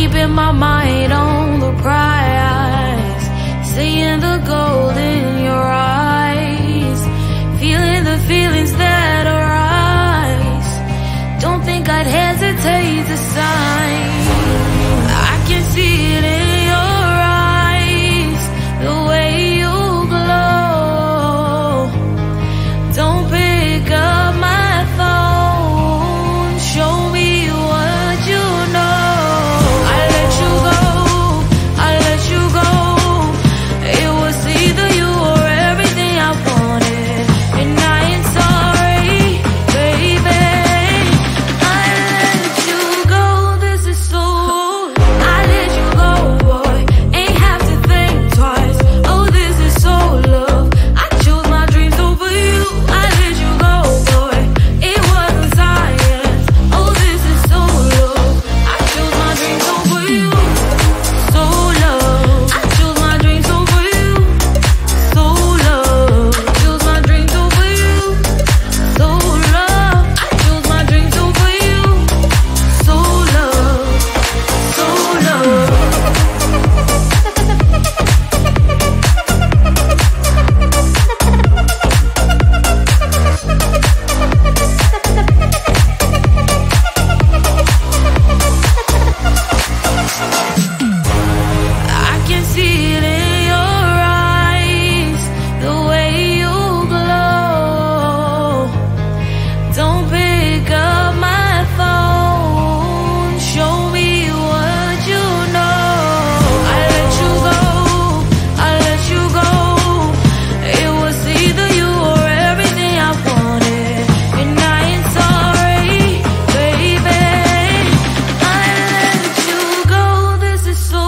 keeping my mind on the prize, seeing the gold in your eyes, feeling the feelings that arise. Don't think I'd hesitate to sign. I can see it in your eyes, the way you glow. Don't pick up my phone, show me what you know. I let you go, I let you go. It was either you or everything I wanted, and I ain't sorry, baby. I let you go, this is so. I let you go, boy, ain't have to think twice. Oh, this is so love. I chose my dreams over you. I let you go, boy, it wasn't science. Oh, this is so love. I chose my dreams over you. So love. I chose my dreams over you. So love. I chose my dreams over you. So love. I chose my dreams over you. So love. So love. I can see it in your eyes, the way you glow. Don't pick up my phone, show me what you know. I let you go, I let you go. It was either you or everything I wanted, and I ain't sorry, baby. I let you go, this is so.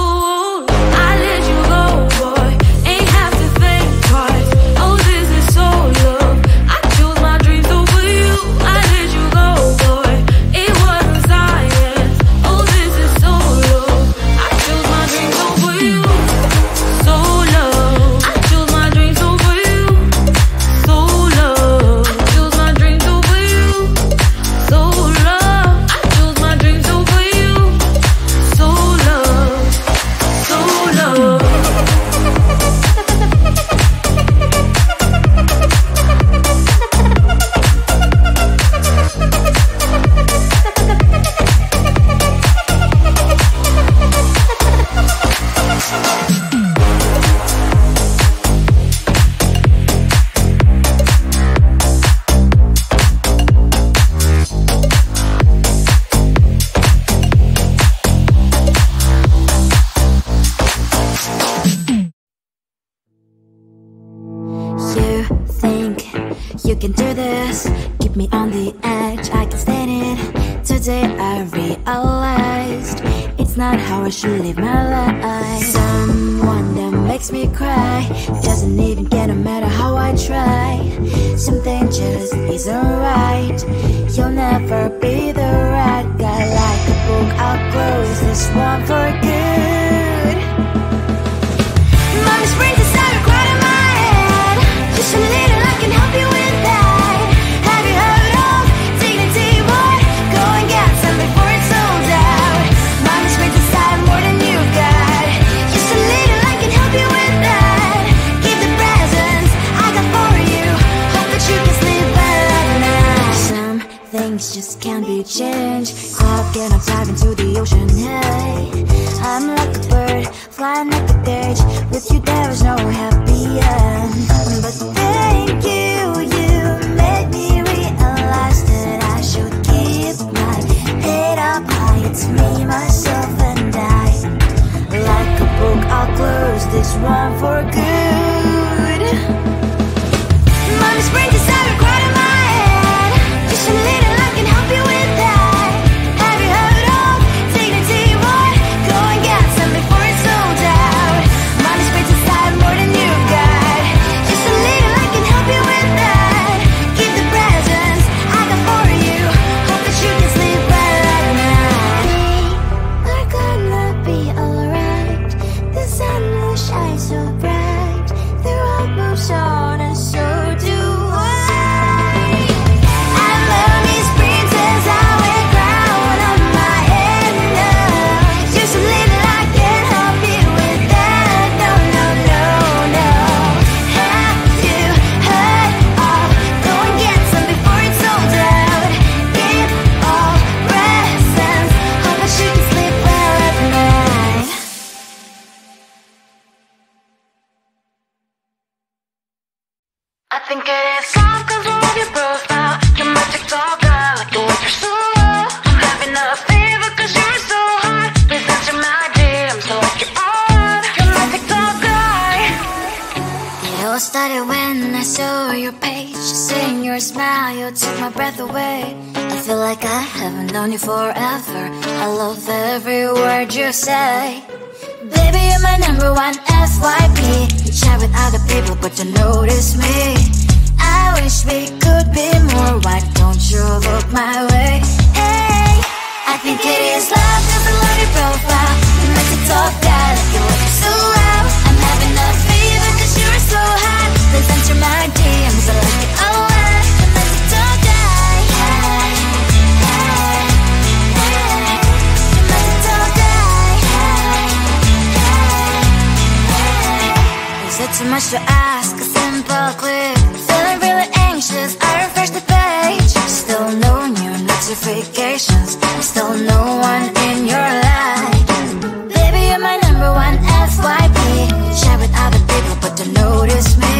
I let you go, boy, ain't have to think twice. Oh, this is so love. I chose my dreams over you. I let you go, boy, it wasn't science. Oh, this is so love. I chose my dreams over you. So love. I chose my dreams over you. So love. I chose my dreams over you. So love. I chose my dreams over you. So love. So love. You think you can do this, keep me on the edge, I can stand it. Today I realized it's not how I should live my life. Someone that makes me cry doesn't even get no matter how I try. Something just isn't right. You'll never be the right guy. Like a book, I'll close this one for good. Mommy's brains inside are quite in my head. Just a little, I can help you with that. Have you heard of dignity? What? Go and get some before it's sold out. Mommy's brains inside more than you've got. Just a little, I can help you with that. Keep the presents I got for you. Hope that you can sleep well at night. Some things just can't be changed. How can I dive into the ocean? Hey, I'm like a bird, flying like a cage. With you there is no happy end. But thank you, you made me realize that I should keep my head up high. It's me, myself and I. Like a book, I'll close this one for good. Mommy's brains inside are quite in my head. Just a little, I can help you with that. Have you heard of dignity? What? Go and get some before it's sold out. Mommy's brains inside more than you've got. Just think it is love 'cause I love your profile. You're my TikTok girl, like the way you're so low. I'm having a fever 'cause you're so hot. Please answer my DMs, so like you're on. You're my TikTok guy. It all started when I saw your page. Seeing your smile, you took my breath away. I feel like I haven't known you forever. I love every word you say. Baby, you're my number one FYP. Share with other people, but you notice me. I wish we could be more. Why don't you look my way? Hey, I think it is love 'cause I love your profile. You're my TikTok guy, like you look so well. I'm having a fever 'cause you're so hot. Please answer my DMs, I like it a lot. You're my TikTok guy. Hey, hey, hey. You're my TikTok guy. Hey, hey, hey. Is it too much to ask? A simple click. Feeling really anxious, I refresh the page. Still no new notifications. Still no one in your life. Baby, you're my number one FYP. Share with other people, but don't notice me.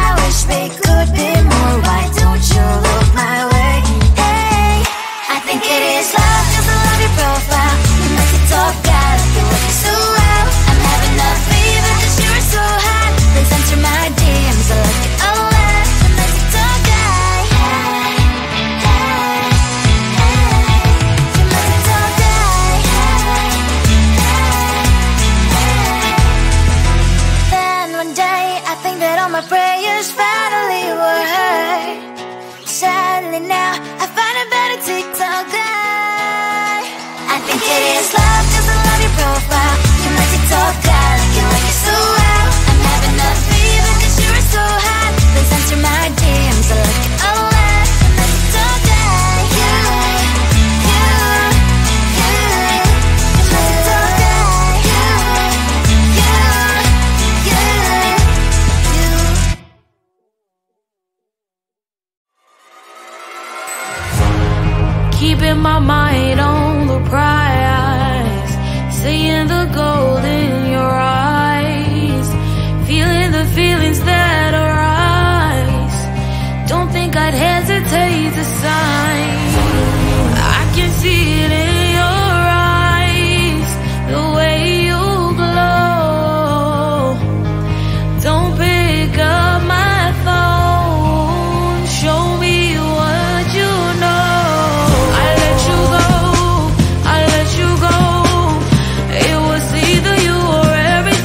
I wish we could be more. Why don't you look my way? Hey, I think it is love 'cause I love your profile. You're my TikTok guy, like you look so well. I'm having a fever 'cause you're so hot. Please answer my DMs, I like it a lot. You're my TikTok guy. Hey, hey, hey. You're my TikTok guy. Hey, hey, hey. Then one day I think that all my prayers finally were heard. Sadly now I find a better TikTok guy. I think it is love 'cause I love your profile. You're my TikTok guy, like you look so well. I'm having a fever 'cause you're so hot. Please answer my DMs, I like it a lot. You're my TikTok guy. You, you, you. You're my TikTok guy. You, you, you, you. Keeping my mind on the prize, seeing the gold in your eyes, feeling the feelings that arise. Don't think I'd hesitate to sign. I can see it in your eyes, the way you glow. Don't pick up my phone, show me what you know. I let you go, I let you go. It was either you or everything.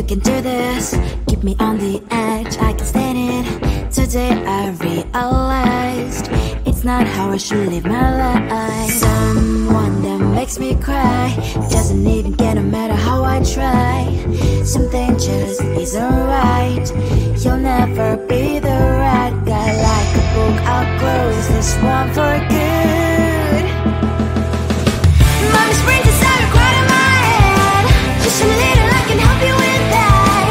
can do this. Keep me on the edge, I can stand it. Today I realized it's not how I should live my life. Someone that makes me cry doesn't even get no matter how I try. Something just isn't right. You'll never be the right guy. Like a book, I'll close this one for good. Mommy's brains inside are quite in my head. Just a little, I can help you with that.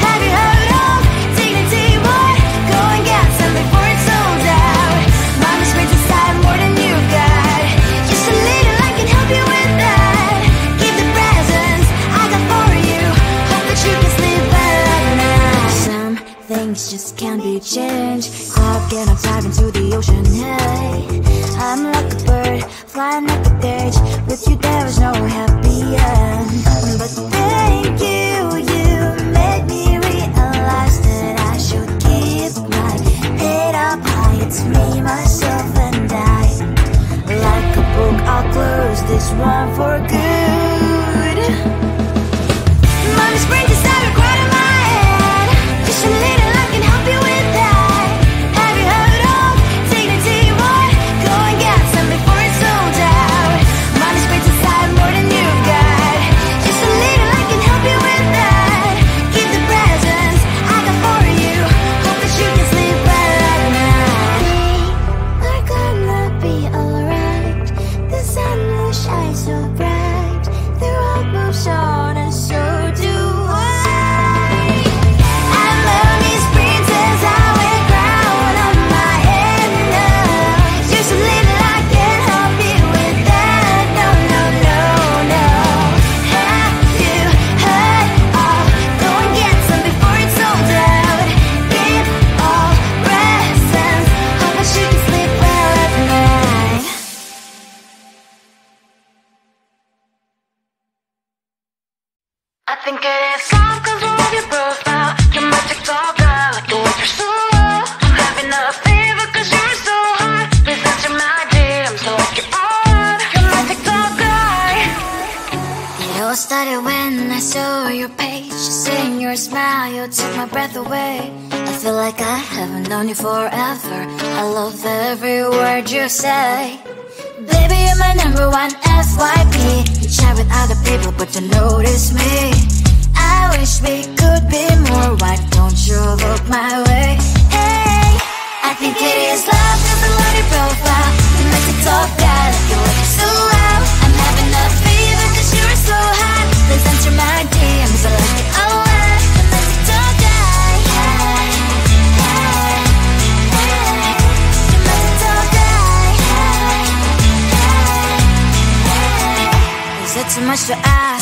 Have you heard of dignity, boy? Go and get some before it's sold out. Mommy's brains inside more than you got. Just a little, I can help you with that. Give the presents I got for you. Hope that you can sleep well at night. Some things just can't be changed. Clock and I'm diving to the ocean, hey. I'm like a bird, flying like a cage. With you there is no happy end. But thank you, you made me realize that I should keep my head up high. It's me, myself and I. Like a book, I'll close this one for good. Mommy's brains inside are quite in my head. Just a little, I can help you with that. Have you heard of dignity, boy? Go and get some before it's sold out. Mommy's brains inside more than you got. Just a little, I can help you with that. Give the presents I got for you. Hope that you can sleep well at night. We are gonna be alright. The sun will shine so bright. The road moves on and so do I. I'm Mommy's princess, I wear crown on my head now. Just a little, I can help you with that. No, no, no, no. Have you heard of? Go and get some before it's sold out. Give all presents. Hope that you can sleep well at night. I think it is time cause of your profile. Your magic talk like the way you're so low. I'm having a fever cause you're so hot. Please answer my DMs like you're on. Your magic talk guy. It all started when I saw your page. Seeing your smile, you took my breath away. I feel like I haven't known you forever. I love every word you say. Baby, you're my number one FYP. You chat with other people, but you notice me. I wish we could be more. Why don't you look my way? Hey, I think it is love cause I love your profile. You make me talk guy like you look so loud. I'm having a fever cause you're so hot. Please answer my DMs, I like it a lot. You make me talk guy. Hey, hey, hey. You make me talk guy. Hey, hey, hey. Is it too much to ask?